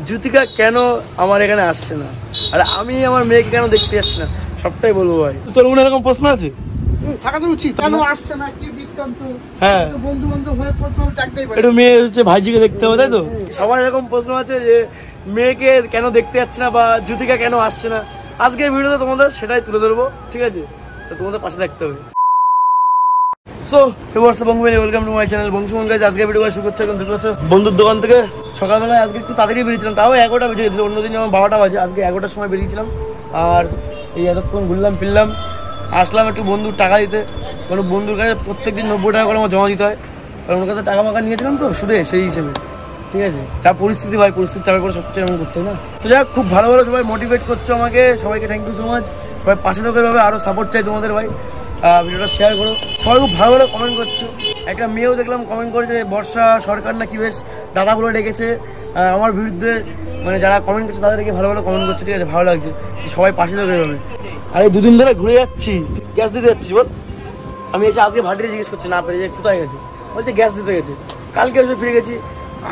জ্যোতিকা কেন আমার এখানে আসছে না, আর আমি আমার মেয়েকে কেন দেখতে যাচ্ছি না, সবটাই বলবো ভাই। তোর মনে এরকম প্রশ্ন আছে? থাকা তো উচিত, কেন আসছে না, কি বৃত্তান্ত। হ্যাঁ, বন্ধু বান্ধব হয়ে প্রথম চাকতেই পারে, একটু মেয়ে হচ্ছে ভাইজিকে দেখতে হবে, তাই তো? সবার এরকম প্রশ্ন আছে যে মেয়েকে কেন দেখতে যাচ্ছে না বা জ্যোতিকা কেন আসছে না। আজকের ভিডিওতে তোমাদের সেটাই তুলে ধরবো, ঠিক আছে? তো তোমাদের পাশে থাকতে হবে। So welcome to my channel Bangshuman guys. আজকে ভিডিও শুরু করছে এখন দেখতে পাচ্ছ বন্ধুর দোকান থেকে। সকালবেলায় আজকে একটু তাড়াতাড়ি বেরিয়েছিলাম, তাও 11টা বেজে গেছিল। অন্যদিন যেমন 12টা বাজে, আজকে 11টার সময় বেরিয়েছিলাম। আর এই এতক্ষণ ঘুরলাম ফিরলাম, আসলাম একটু বন্ধুর টাকা দিতে। কারণ বন্ধুর কাছে প্রত্যেকদিন 90 টাকা করে আমার জমা দিতে হয়, কারণ ওর কাছে টাকা মাকা নিয়েছিলাম তো সুদে, সেই হিসেবে। ঠিক আছে, যা পরিস্থিতি ভাই, পরিস্থিতি চাপে করে সবচেয়ে এমন করতে হয় না। তো যাক, খুব ভালো ভালো সবাই মোটিভেট করছো আমাকে, সবাইকে থ্যাংক ইউ সো মাচ। সবাই পাশে থাকতে হবে, আরও সাপোর্ট চাই তোমাদের ভাই। ভিডিওটা শেয়ার করো, সবাই খুব ভালো ভালো কমেন্ট করছো। একটা মেয়েও দেখলাম কমেন্ট করেছে বর্ষা সরকার নাকি বেশ দাদা বলে ডেকেছে আমার বিরুদ্ধে। মানে যারা কমেন্ট করছে তাদেরকে ভালো ভালো কমেন্ট করছে, ঠিক আছে? ভালো লাগছে, সবাই পাশে থাকতে হবে। আরে দুদিন ধরে ঘুরে যাচ্ছি, গ্যাস দিতে যাচ্ছিস বল? আমি এসে আজকে ভাটিতে জিজ্ঞেস করছি না পেরে যে কোথায় গেছে, বলছে গ্যাস দিতে গেছে। কালকে এসে ফিরে গেছি,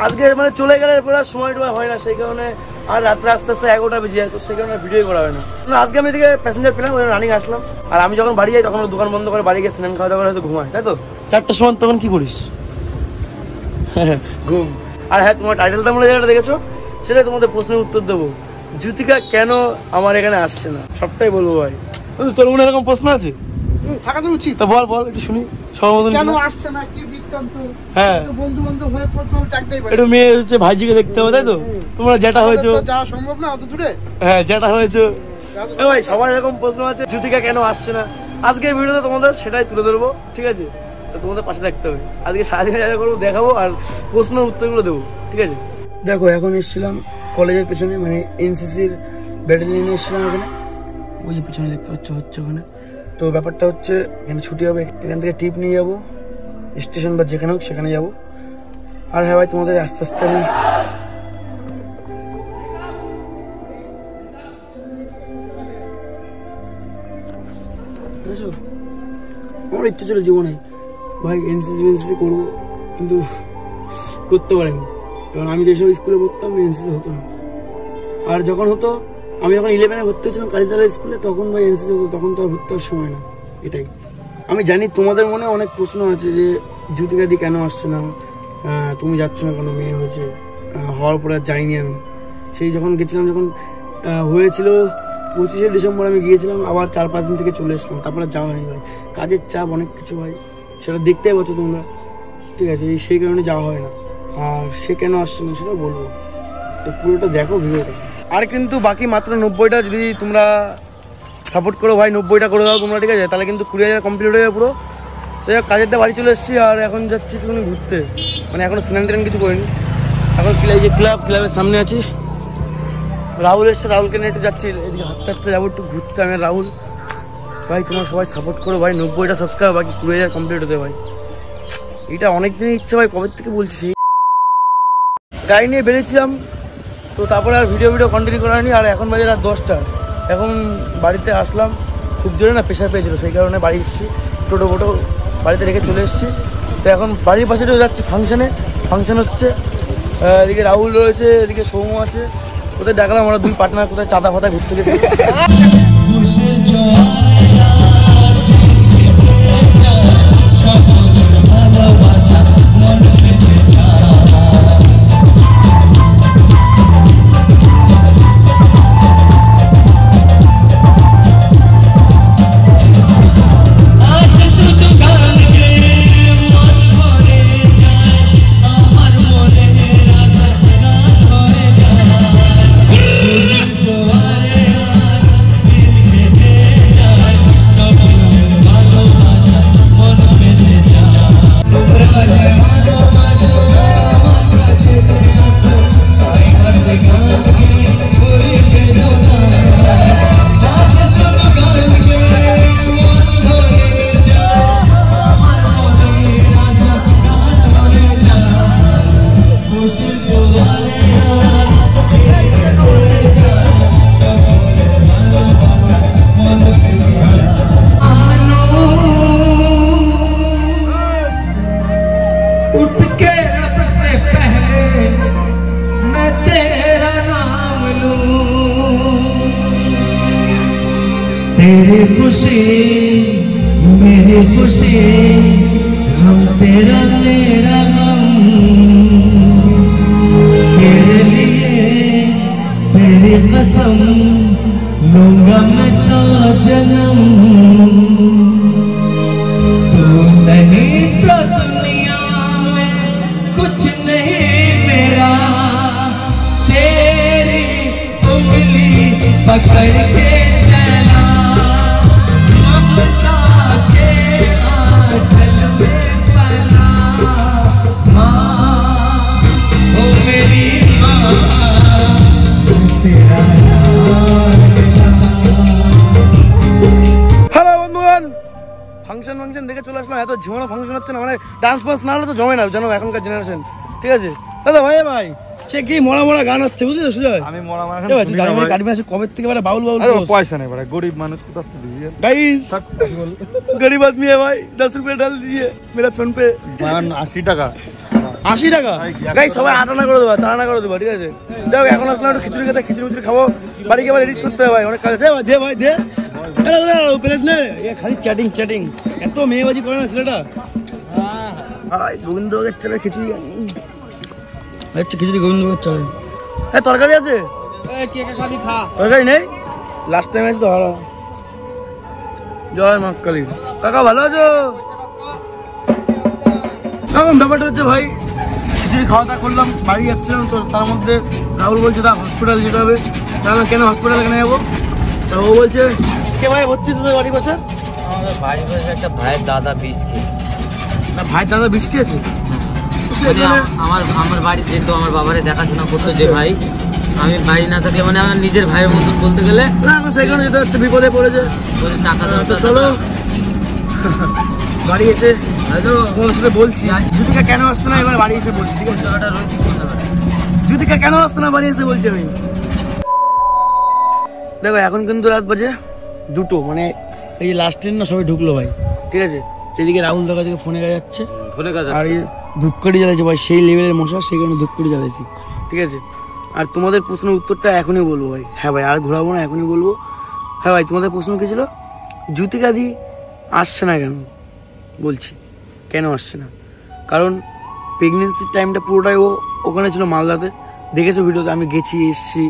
আজকে মানে চলে গেলে পরে সময়টা হয় না, সেই কারণে আর রাত্রে আস্তে আস্তে 11টা বেজে যায়, তো সেই কারণে ভিডিও করা হয় না। আজকে আমি এদিকে প্যাসেঞ্জার পেলাম, রানিং আসলাম। আর আমি যখন বাড়ি যাই তখন দোকান বন্ধ করে বাড়ি গিয়ে স্নান খাওয়া দাওয়া করে হয়তো ঘুমায়, তাই তো? 4টার সময় তখন কি করিস? ঘুম। আর হ্যাঁ, তোমার টাইটেল তোমরা যেটা দেখেছো সেটাই তোমাদের প্রশ্নের উত্তর দেবো, জ্যোতিকা কেন আমার এখানে আসছে না, সবটাই বলবো ভাই। তোর মনে এরকম প্রশ্ন আছে? থাকা তো উচিত। তো বল একটু শুনি, কেন আসছে না, কি বৃত্তান্ত। হ্যাঁ, বন্ধু বান্ধব হয়ে প্রথম চাকতেই পারে, একটু মেয়ে হচ্ছে ভাইজিকে দেখতে হবে, তাই তো? তোমরা যেটা হয়েছে যাওয়া সম্ভব না অত দূরে। হ্যাঁ, যেটা হয়েছে ভাই, সবার এরকম প্রশ্ন আছে জ্যোতিকা কেন আসছে না। আজকের ভিডিওতে তোমাদের সেটাই তুলে ধরবো, ঠিক আছে? তো তোমাদের পাশে থাকতে হবে। আজকে সারাদিন যা করবো দেখাবো আর প্রশ্নের উত্তরগুলো দেবো, ঠিক আছে? দেখো, এখন এসেছিলাম কলেজের পেছনে, মানে এনসিসির ব্যাটালিয়নে এসেছিলাম ওখানে। ওই যে পিছনে দেখতে পাচ্ছ হচ্ছে ওখানে। তো ব্যাপারটা হচ্ছে এখানে ছুটি হবে, এখান থেকে ট্রিপ নিয়ে যাবো স্টেশন বা যেখানে হোক সেখানে যাবো। আর হ্যাঁ ভাই, তোমাদের আস্তে আস্তে আমি আমার ইচ্ছা ছিল জীবনে ভাই এনসিসি করবো, কিন্তু করতে পারিনি। কারণ আমি যেসব স্কুলে পড়তাম এনসিসি হতো না। আর যখন হতো, আমি যখন 11-এ ভর্তি হয়েছিলাম কালীতলা স্কুলে, তখন ভাই এনসিসি হতো, তখন তো আর ভর্তি হওয়ার সময় না। এটাই আমি জানি তোমাদের মনে অনেক প্রশ্ন আছে যে জ্যোতিকা দি কেন আসছে না, তুমি যাচ্ছ না কেন, মেয়ে হয়েছে। হওয়ার পরে আর যাইনি আমি। সেই যখন গেছিলাম, যখন হয়েছিল 25শে ডিসেম্বর আমি গিয়েছিলাম, আবার 4-5 দিন থেকে চলে এসেছিলাম, তারপরে যাওয়া হয়নি ভাই। কাজের চাপ অনেক কিছু ভাই, সেটা দেখতেই পাচ্ছ তোমরা, ঠিক আছে? সেই কারণে যাওয়া হয় না। আর সে কেন আসছে না সেটা বলবো, পুরোটা দেখো ভিডিওটা। আর কিন্তু বাকি মাত্র 90টা যদি তোমরা সাপোর্ট করো ভাই, 90টা করে দাও তোমরা, ঠিক আছে? তাহলে কিন্তু 20,000 কমপ্লিট হয়ে যাবে পুরো। তো কাজেরটা বাড়ি চলে এসেছি, আর এখন যাচ্ছি একটুখানি ঘুরতে। মানে এখনো স্নান টান কিছু করিনি, এখন যে ক্লাবের সামনে আছি। রাহুল এসছে, রাহুলকে নিয়ে একটু যাচ্ছি, এদিকে হাঁটতে হাঁটতে যাবো একটু ঘুরতে। আমি রাহুল ভাই, তোমরা সবাই সাপোর্ট করো ভাই, 90টা সাবস্ক্রাইব বাকি 20,000 কমপ্লিট হতে ভাই। এটা অনেকদিনই ইচ্ছে ভাই, কবে থেকে বলছি। গাড়ি নিয়ে বেরিয়েছিলাম, তো তারপরে আর ভিডিও কন্টিনিউ করা হয়নি। আর এখন বাজে রাত 10টা, এখন বাড়িতে আসলাম। খুব জোরে না প্রেশার পেয়েছিল, সেই কারণে বাড়ি এসেছি, টোটো ফোটো বাড়িতে রেখে চলে এসেছি। তো এখন বাড়ির পাশে যাচ্ছি ফাংশন হচ্ছে। এদিকে রাহুল রয়েছে, এদিকে সৌম আছে, কোথায় ডাকলাম আমরা 2 পার্টনার, কোথায় চাঁদা ফাতা ঘুরতে গেছি। तेरी खुशी मेरी खुशी हम तेरा मेरा गम तेरे लिए तेरी कसम लूंगा मैं 100 जन्म तू नहीं तो दुनिया में कुछ नहीं मेरा तेरी उंगली पकड़ के चला ममता के आंचल में पला माँ ओ मेरी माँ तेरा হ্যালো বন্ধুগণ, ফাংশন দেখে চলে আসলাম। এত ঝিমানো ফাংশন হচ্ছে না, মানে ডান্স ফান্স না হলে তো জমে না, জানো এখনকার জেনারেশন। ঠিক আছে দাদা, ভাই সে কি মরা গান হচ্ছে, বুঝলি তো সুজয়? আমি মরা কাটবি আসে কবে থেকে বাউল পয়সা নেই, গরিব মানুষ কোথা থেকে गाइस गरीब आदमी है भाई, 10 रुपये डाल दीजिए मेरा फोन पे। 80 টাকা 80 টাকা গাইস, সবাই 8 আনা করে দেবো, 4 আনা করে দেবো। ঠিক আছে দেখো, এখন আসলাম একটু খিচুড়ি খেতে, খিচুড়ি খাবো, বাড়ি গিয়ে এডিট করতে হবে ভাই, অনেক কাজ আছে। দে ভাই দে, প্লেট নে। খালি চ্যাটিং এত মেয়েবাজি করে না ছেলেটা। গোবিন্দভোগের ছেলে খিচুড়ি আচ্ছা, খিচুড়ি গোবিন্দভোগের চলে। হ্যাঁ তরকারি আছে, তরকারি নেই, লাস্ট টাইম আছে তো ভালো। জয় মা কালী। কাকা ভালো আছো? এখন ব্যাপারটা হচ্ছে ভাই, খিচুড়ি খাওয়া দাওয়া করলাম, বাড়ি যাচ্ছিলাম, তো তার মধ্যে রাহুল বলছে দা হসপিটাল যেতে হবে। তাহলে কেন হসপিটাল কেন যাবো? তা ও বলছে কে ভাই ভর্তি তোদের বাড়ি পাশে? আমাদের বাড়ি পাশে একটা ভাইয়ের দাদা বিষ খেয়েছে। না ভাই দাদা বিষ খেয়েছে? আমার বাড়ি যেহেতু আমার বাবারে দেখাশোনা করতো যে ভাই, আমি বাড়ি না থাকলে মানে আমার নিজের ভাইয়ের মতন বলতে গেলে। না এখন সেখানে যেতে হচ্ছে, বিপদে পড়েছে, বলে টাকা দাও। চলো বাড়ি এসে তোমার সাথে বলছি জ্যোতিকা কেন আসছে না, এবার বাড়ি এসে বলছি। ঠিক আছে জ্যোতিকা কেন আসছে না, বাড়ি এসে বলছি আমি। দেখো এখন কিন্তু রাত বাজে 2টো, মানে এই যে লাস্ট ট্রেন না সবাই ঢুকলো ভাই। ঠিক আছে এদিকে রাহুল দেখা থেকে ফোনে যাচ্ছে, আর ধূপকাঠি জ্বালাইছে ভাই, সেই লেভেলের মশা, সেই কারণে ধূপকাঠি জ্বালাইছি। ঠিক আছে আর তোমাদের প্রশ্নের উত্তরটা এখনই বলবো ভাই। হ্যাঁ ভাই আর ঘোরাবো না, এখনই বলবো। হ্যাঁ ভাই তোমাদের প্রশ্ন কি ছিল, জ্যোতিকা দি আসছে না কেন? বলছি কেন আসছে না, কারণ প্রেগনেন্সির টাইমটা পুরোটাই ও ওখানে ছিল মালদাতে। দেখেছো ভিডিওতে, আমি গেছি এসছি,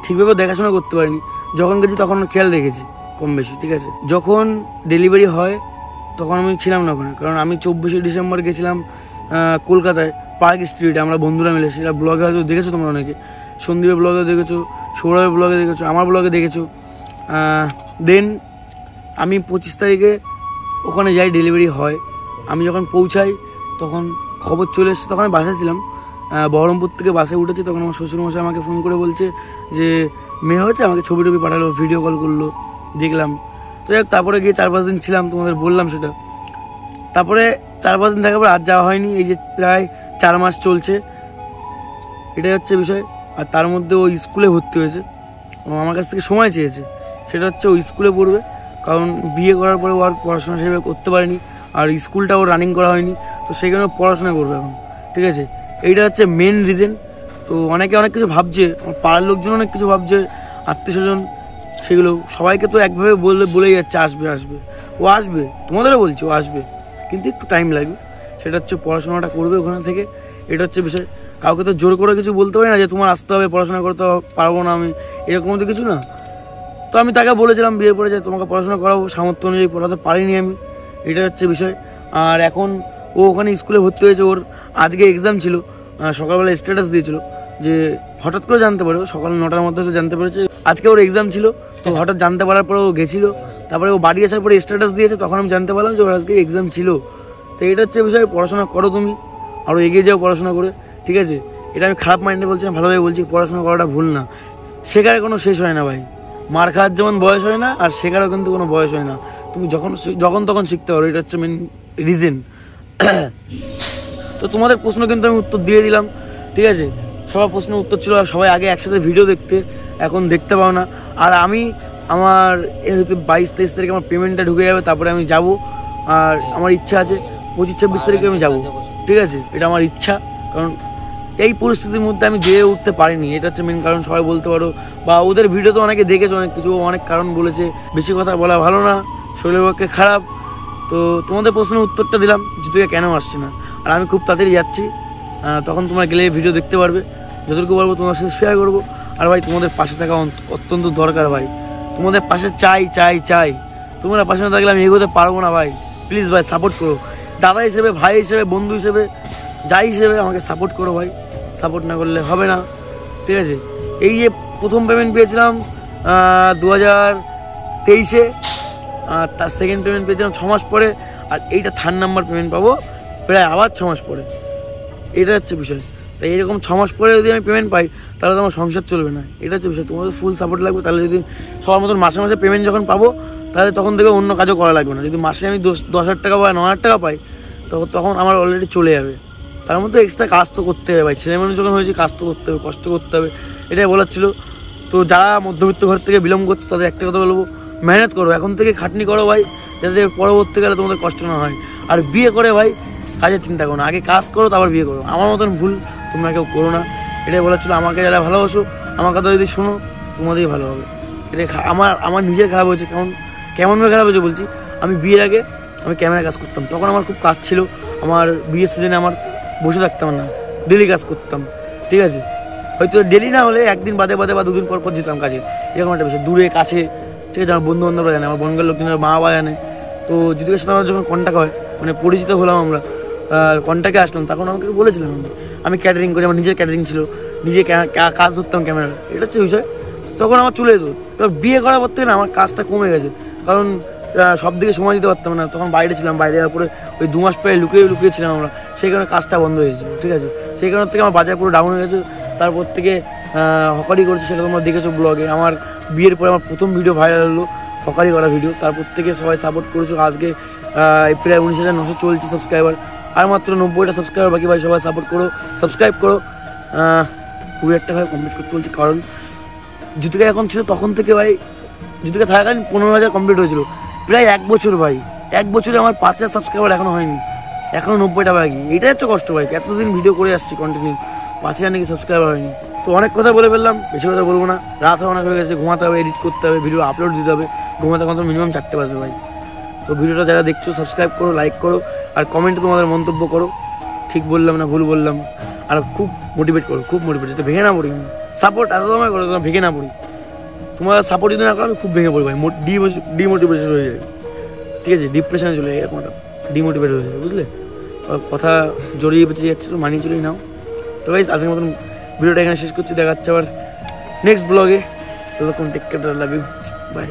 ঠিকভাবে দেখাশোনা করতে পারিনি। যখন গেছি তখন খেয়াল রেখেছি কম বেশি। ঠিক আছে যখন ডেলিভারি হয় তখন আমি ছিলাম না ওখানে, কারণ আমি 24শে ডিসেম্বর গেছিলাম কলকাতায় পার্ক স্ট্রিটে, আমরা বন্ধুরা মিলে। সেটা ব্লগে হয়তো দেখেছো তোমরা অনেকে, সন্দীপের ব্লগে দেখেছো, সৌরভের ব্লগে দেখেছো, আমার ব্লগে দেখেছো। দেন আমি 25 তারিখে ওখানে যাই, ডেলিভারি হয়। আমি যখন পৌঁছাই তখন খবর চলে এসেছে, তখন আমি বাসে ছিলাম, বহরমপুর থেকে বাসে উঠেছি। তখন আমার শ্বশুরমশাই আমাকে ফোন করে বলছে যে মেয়ে হয়েছে, আমাকে ছবি টবি পাঠালো, ভিডিও কল করলো, দেখলাম। তো যাক তারপরে গিয়ে 4-5 দিন ছিলাম, তোমাদের বললাম সেটা। তারপরে 4-5 দিন থাকার পর আর যাওয়া হয়নি, এই যে প্রায় 4 মাস চলছে, এটাই হচ্ছে বিষয়। আর তার মধ্যে ও স্কুলে ভর্তি হয়েছে, আমার কাছ থেকে সময় চেয়েছে, সেটা হচ্ছে ও স্কুলে পড়বে, কারণ বিয়ে করার পরে ও আর পড়াশোনা সেভাবে করতে পারেনি, আর স্কুলটা ও রানিং করা হয়নি, তো সেই কারণে পড়াশোনা করবে এখন। ঠিক আছে এইটা হচ্ছে মেন রিজন। তো অনেকে অনেক কিছু ভাবছে, আমার পাড়ার লোকজন অনেক কিছু ভাবছে, আত্মীয় স্বজন, সেগুলো সবাইকে তো একভাবে বলেই যাচ্ছে আসবে আসবে, ও আসবে, তোমাদেরও বলছি ও আসবে, কিন্তু একটু টাইম লাগবে। সেটা হচ্ছে পড়াশোনাটা করবে ওখানে থেকে, এটা হচ্ছে বিষয়। কাউকে তো জোর করে কিছু বলতে পারি না যে তোমার আসতে হবে, পড়াশোনা করতে পারবো না আমি, এরকম তো কিছু না। তো আমি তাকে বলেছিলাম বিয়ের পরে যে তোমাকে পড়াশোনা করাবো, সামর্থ্য অনুযায়ী পড়াতে পারিনি আমি, এটা হচ্ছে বিষয়। আর এখন ও ওখানে স্কুলে ভর্তি হয়েছে, ওর আজকে এক্সাম ছিল, সকালবেলা স্ট্যাটাস দিয়েছিল যে হঠাৎ করে জানতে পারে, সকাল 9টার মধ্যে তো জানতে পেরেছে আজকে ওর এক্সাম ছিল। তো হঠাৎ জানতে পারার পরে ও গেছিলো, তারপরে ও বাড়ি আসার পরে স্ট্যাটাস দিয়েছে, তখন আমি জানতে পারলাম যে ওর আজকে এক্সাম ছিল। তো এটা হচ্ছে বিষয়, পড়াশোনা করো তুমি, আরও এগিয়ে যাও পড়াশোনা করে। ঠিক আছে এটা আমি খারাপ মাইন্ডে বলছি না, ভালোভাবে বলছি, পড়াশোনা করাটা ভুল না, শেখার কোনো শেষ হয় না ভাই। মার খাওয়ার যেমন বয়স হয় না, আর শেখারও কিন্তু কোনো বয়স হয় না, তুমি যখন তখন শিখতে পারো, এটা হচ্ছে মেন রিজন। তো তোমাদের প্রশ্ন কিন্তু আমি উত্তর দিয়ে দিলাম। ঠিক আছে সবার প্রশ্নের উত্তর ছিল, সবাই আগে একসাথে ভিডিও দেখতে, এখন দেখতে পাও না। আর আমি আমার হয়তো 22-23 তারিখে আমার পেমেন্টটা ঢুকে যাবে, তারপরে আমি যাব। আর আমার ইচ্ছা আছে 25-26 তারিখে আমি যাব। ঠিক আছে এটা আমার ইচ্ছা, কারণ এই পরিস্থিতির মধ্যে আমি যেয়ে উঠতে পারিনি, এটা হচ্ছে মেন কারণ। সবাই বলতে পারো বা ওদের ভিডিও তো অনেকে দেখেছে, অনেক কিছু অনেক কারণ বলেছে, বেশি কথা বলা ভালো না, শরীরের পক্ষে খারাপ। তো তোমাদের প্রশ্নের উত্তরটা দিলাম, জিতুকে কেন আসছে না। আর আমি খুব তাড়াতাড়ি যাচ্ছি, তখন তোমরা গেলে ভিডিও দেখতে পারবে, যতটুকু পারবো তোমার সাথে শেয়ার করবো। আর ভাই তোমাদের পাশে থাকা অত্যন্ত দরকার ভাই, তোমাদের পাশে চাই চাই চাই। তোমরা পাশে না থাকলে আমি এগোতে পারবো না ভাই। প্লিজ ভাই সাপোর্ট করো, দাদা হিসেবে, ভাই হিসেবে, বন্ধু হিসেবে, যাই হিসেবে আমাকে সাপোর্ট করো ভাই। সাপোর্ট না করলে হবে না, ঠিক আছে। এই যে প্রথম পেমেন্ট পেয়েছিলাম 2023-এ, আর তার সেকেন্ড পেমেন্ট পেয়েছিলাম 6 মাস পরে, আর এইটা থার্ড নাম্বার পেমেন্ট পাবো প্রায় আবার 6 মাস পরে। এটা হচ্ছে বিষয়। তাই এরকম 6 মাস পরে যদি আমি পেমেন্ট পাই তাহলে তো আমার সংসার চলবে না, এটা হচ্ছে বিষয়। তোমাদের ফুল সাপোর্ট লাগবে, তাহলে যদি সবার মতন মাসে মাসে পেমেন্ট যখন পাবো তাহলে তখন থেকে অন্য কাজও করা লাগবে না। যদি মাসে আমি 10,000 টাকা বা 9,000 টাকা পাই তখন আমার অলরেডি চলে যাবে। তার মধ্যে এক্সট্রা কাজ তো করতে হবে ভাই, ছেলে মানুষ যখন হয়েছে কাজ তো করতে হবে, কষ্ট করতে হবে, এটাই বলার ছিল। তো যারা মধ্যবিত্ত ঘর থেকে বিলম্ব করছে তাদের একটা কথা বলবো, মেহনত করো, এখন থেকে খাটনি করো ভাই, যাতে পরবর্তীকালে তোমাদের কষ্ট না হয়। আর বিয়ে করে ভাই কাজের চিন্তা করো না, আগে কাজ করো তারপর বিয়ে করো। আমার মতন ভুল তোমরা কেউ করো না, এটাই বলার ছিল। আমাকে যারা ভালোবাসো আমার কথা যদি শোনো তোমাদেরই ভালো হবে। এটাই আমার নিজের খারাপ হয়েছে, কেমনভাবে খারাপ হয়েছে বলছি। আমি বিয়ের আগে আমি ক্যামেরা কাজ করতাম, তখন আমার খুব কাজ ছিল। আমার বিয়ের সিজনে আমার বসে থাকতাম না, ডেলি কাজ করতাম, ঠিক আছে। হয়তো ডেলি না হলে একদিন বাদে বাদে বা 2 দিন পর পর যেতাম কাজে, এরকম একটা বিষয়। দূরে কাছে, ঠিক আছে, আমার বন্ধু বান্ধবরা জানে, আমার বনগার লোকজনের মা বাবা জানে। তো যদিকের সাথে আমার যখন কন্ট্যাক্ট হয়, মানে পরিচিত হলাম আমরা, কন্ট্যাক্টে আসলাম, তখন আমাকে বলেছিলাম আমি ক্যাটারিং করি, আমার নিজের ক্যাটারিং ছিল, নিজে কাজ ধরতাম ক্যামেরার, এটা হচ্ছে বিষয়। তখন আমার চলে যেত। এবার বিয়ে করার পর থেকে না আমার কাজটা কমে গেছে, কারণ সব দিকে সময় দিতে পারতাম না। তখন বাইরে ছিলাম, বাইরে যাওয়ার পরে ওই 2 মাস প্রায় লুকিয়ে ছিলাম আমরা, সেই কারণে কাজটা বন্ধ হয়েছিল, ঠিক আছে। সেই কারণ থেকে আমার বাজার পুরো ডাউন হয়ে গেছে। তারপর থেকে হকারি করছি, সেটা তোমরা দেখেছো ব্লগে। আমার বিয়ের পরে আমার প্রথম ভিডিও ভাইরাল হলো, হকারি করা ভিডিও। তারপর থেকে সবাই সাপোর্ট করেছো। আজকে প্রায় 19,900 চলছে সাবস্ক্রাইবার, আর মাত্র 90টা সাবস্ক্রাইবার বাকি। ভাই সবাই সাপোর্ট করো, সাবস্ক্রাইব করো। 21টা ভাই কমপ্লিট করতে বলছি, কারণ জিতুকে এখন ছিল তখন থেকে ভাই, জিতুকে থাকাকালীন 15,000 কমপ্লিট হয়েছিল, প্রায় 1 বছর ভাই। 1 বছরে আমার 5,000 সাবস্ক্রাইবার এখনো হয়নি, এখনো 90টা বাকি। এটাই হচ্ছে কষ্ট ভাই, এতদিন ভিডিও করে আসছি কন্টিনিউ, 5,000 নাকি সাবস্ক্রাইবার হয়নি। তো অনেক কথা বলে ফেললাম, বেশি কথা বলবো না, রাত অনেক হয়ে গেছে, ঘুমাতে হবে, এডিট করতে হবে, ভিডিও আপলোড দিতে হবে। ঘুমাতে ঘুমাতে মিনিমাম 4টে বাজবে ভাই। তো ভিডিওটা যারা দেখছো সাবস্ক্রাইব করো, লাইক করো, আর কমেন্টে তোমাদের মন্তব্য করো, ঠিক বললাম না ভুল বললাম। আর খুব মোটিভেট করো, খুব মোটিভেট, যাতে ভেঙে না পড়ি। সাপোর্ট এত সময় করো তোমরা ভেঙে না পড়ি। তোমরা সাপোর্ট যদি না করো আমি খুব ভেঙে পড়ি ভাই, ডিমোটিভেশন হয়ে যায়, ঠিক আছে, ডিপ্রেশনে চলে যায়, এরকম একটা ডিমোটিভেট হয়ে যায়, বুঝলে। কথা জড়িয়ে বেঁচে যাচ্ছে, তো মানিয়ে চলেই নাও। তো গাইস আজকের মতন ভিডিওটা এখানে শেষ করছি, দেখা যাচ্ছে আবার নেক্সট ব্লগে। ততক্ষণ take care, love you, by.